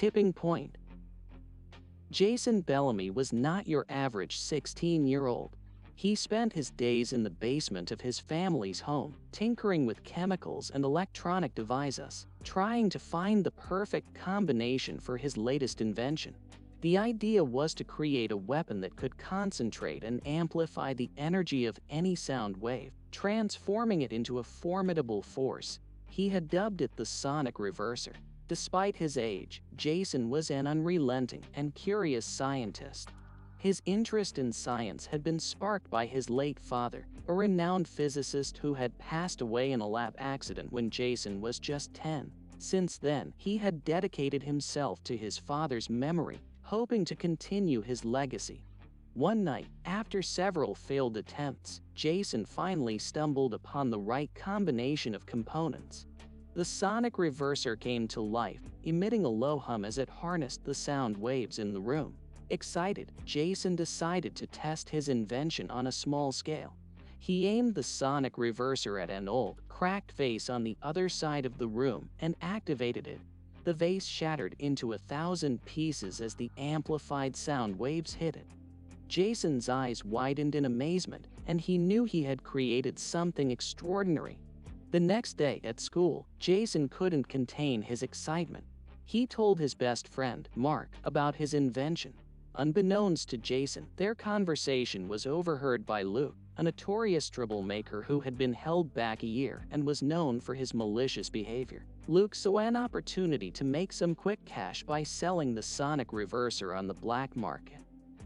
Tipping point. Jason Bellamy was not your average 16-year-old. He spent his days in the basement of his family's home, tinkering with chemicals and electronic devices, trying to find the perfect combination for his latest invention. The idea was to create a weapon that could concentrate and amplify the energy of any sound wave, transforming it into a formidable force. He had dubbed it the sonic reverser. Despite his age, Jason was an unrelenting and curious scientist. His interest in science had been sparked by his late father, a renowned physicist who had passed away in a lab accident when Jason was just 10. Since then, he had dedicated himself to his father's memory, hoping to continue his legacy. One night, after several failed attempts, Jason finally stumbled upon the right combination of components. The sonic reverser came to life, emitting a low hum as it harnessed the sound waves in the room. Excited, Jason decided to test his invention on a small scale. He aimed the sonic reverser at an old, cracked vase on the other side of the room and activated it. The vase shattered into 1,000 pieces as the amplified sound waves hit it. Jason's eyes widened in amazement, and he knew he had created something extraordinary. The next day at school, Jason couldn't contain his excitement. He told his best friend, Mark, about his invention. Unbeknownst to Jason, their conversation was overheard by Luke, a notorious troublemaker who had been held back a year and was known for his malicious behavior. Luke saw an opportunity to make some quick cash by selling the sonic reverser on the black market.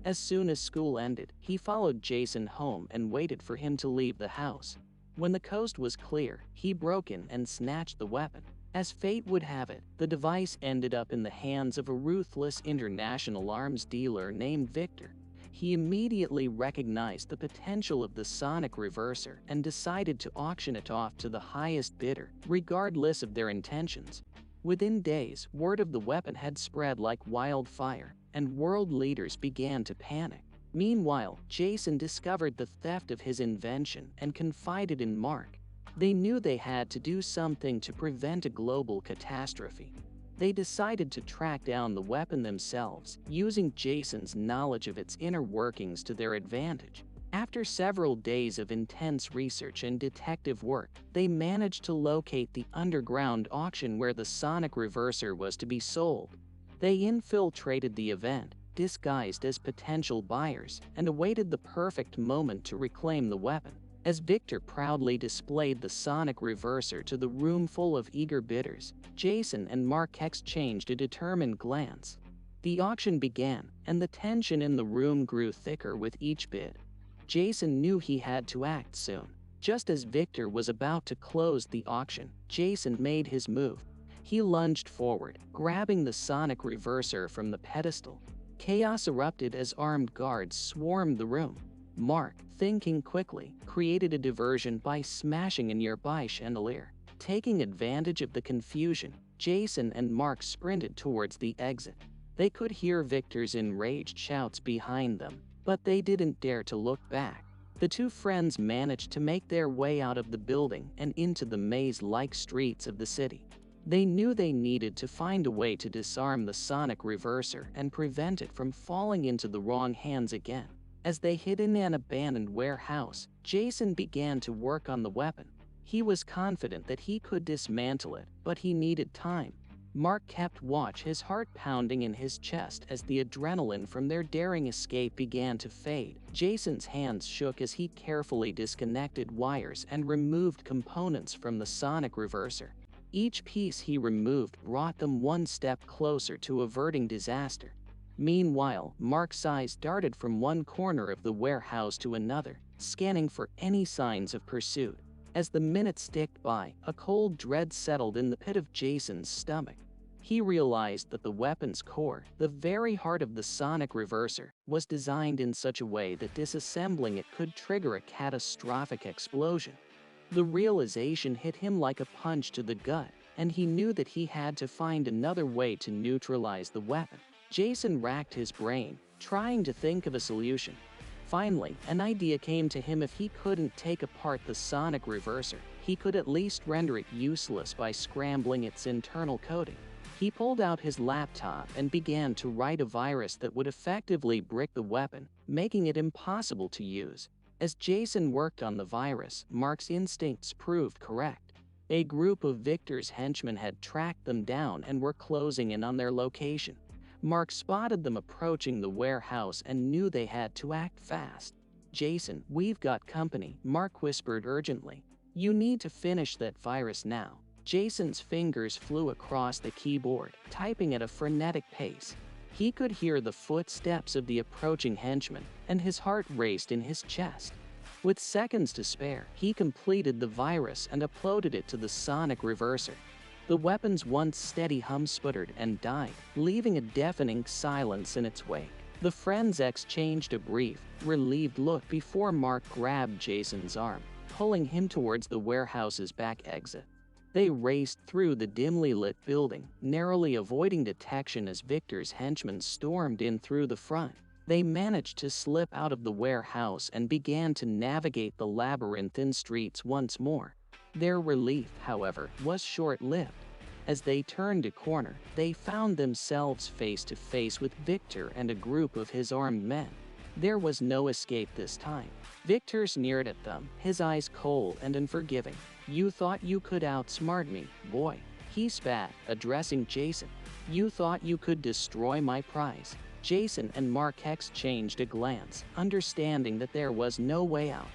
As soon as school ended, he followed Jason home and waited for him to leave the house. When the coast was clear, he broke in and snatched the weapon. As fate would have it, the device ended up in the hands of a ruthless international arms dealer named Viktor. He immediately recognized the potential of the sonic reverser and decided to auction it off to the highest bidder, regardless of their intentions. Within days, word of the weapon had spread like wildfire, and world leaders began to panic. Meanwhile, Jason discovered the theft of his invention and confided in Mark. They knew they had to do something to prevent a global catastrophe. They decided to track down the weapon themselves, using Jason's knowledge of its inner workings to their advantage. After several days of intense research and detective work, they managed to locate the underground auction where the sonic reverser was to be sold. They infiltrated the event, disguised as potential buyers, and awaited the perfect moment to reclaim the weapon. As Viktor proudly displayed the sonic reverser to the room full of eager bidders, Jason and Mark exchanged a determined glance. The auction began, and the tension in the room grew thicker with each bid. Jason knew he had to act soon. Just as Viktor was about to close the auction, Jason made his move. He lunged forward, grabbing the sonic reverser from the pedestal. Chaos erupted as armed guards swarmed the room. Mark, thinking quickly, created a diversion by smashing a nearby chandelier. Taking advantage of the confusion, Jason and Mark sprinted towards the exit. They could hear Viktor's enraged shouts behind them, but they didn't dare to look back. The two friends managed to make their way out of the building and into the maze-like streets of the city. They knew they needed to find a way to disarm the sonic reverser and prevent it from falling into the wrong hands again. As they hid in an abandoned warehouse, Jason began to work on the weapon. He was confident that he could dismantle it, but he needed time. Mark kept watch, his heart pounding in his chest as the adrenaline from their daring escape began to fade. Jason's hands shook as he carefully disconnected wires and removed components from the sonic reverser. Each piece he removed brought them one step closer to averting disaster. Meanwhile, Mark's eyes darted from one corner of the warehouse to another, scanning for any signs of pursuit. As the minutes ticked by, a cold dread settled in the pit of Jason's stomach. He realized that the weapon's core, the very heart of the sonic reverser, was designed in such a way that disassembling it could trigger a catastrophic explosion. The realization hit him like a punch to the gut, and he knew that he had to find another way to neutralize the weapon. Jason racked his brain, trying to think of a solution. Finally, an idea came to him. If he couldn't take apart the sonic reverser, he could at least render it useless by scrambling its internal coding. He pulled out his laptop and began to write a virus that would effectively brick the weapon, making it impossible to use. As Jason worked on the virus, Mark's instincts proved correct. A group of Viktor's henchmen had tracked them down and were closing in on their location. Mark spotted them approaching the warehouse and knew they had to act fast. "Jason, we've got company," Mark whispered urgently. "You need to finish that virus now." Jason's fingers flew across the keyboard, typing at a frenetic pace. He could hear the footsteps of the approaching henchmen, and his heart raced in his chest. With seconds to spare, he completed the virus and uploaded it to the sonic reverser. The weapon's once steady hum sputtered and died, leaving a deafening silence in its wake. The friends exchanged a brief, relieved look before Mark grabbed Jason's arm, pulling him towards the warehouse's back exit. They raced through the dimly lit building, narrowly avoiding detection as Viktor's henchmen stormed in through the front. They managed to slip out of the warehouse and began to navigate the labyrinthine streets once more. Their relief, however, was short-lived. As they turned a corner, they found themselves face to face with Viktor and a group of his armed men. There was no escape this time. Viktor sneered at them, his eyes cold and unforgiving. "You thought you could outsmart me, boy," he spat, addressing Jason. "You thought you could destroy my prize." Jason and Mark exchanged a glance, understanding that there was no way out.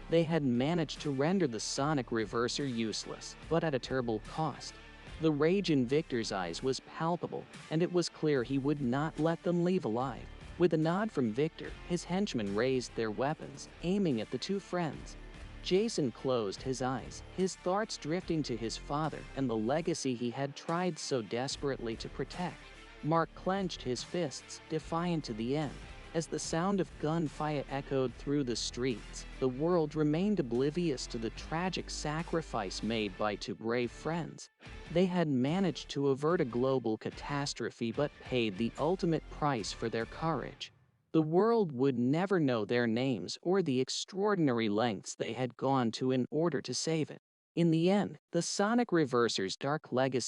They had managed to render the sonic reverser useless, but at a terrible cost. The rage in Viktor's eyes was palpable, and it was clear he would not let them leave alive. With a nod from Viktor, his henchmen raised their weapons, aiming at the two friends. Jason closed his eyes, his thoughts drifting to his father and the legacy he had tried so desperately to protect. Mark clenched his fists, defiant to the end. As the sound of gunfire echoed through the streets, the world remained oblivious to the tragic sacrifice made by two brave friends. They had managed to avert a global catastrophe but paid the ultimate price for their courage. The world would never know their names or the extraordinary lengths they had gone to in order to save it. In the end, the sonic reverser's dark legacy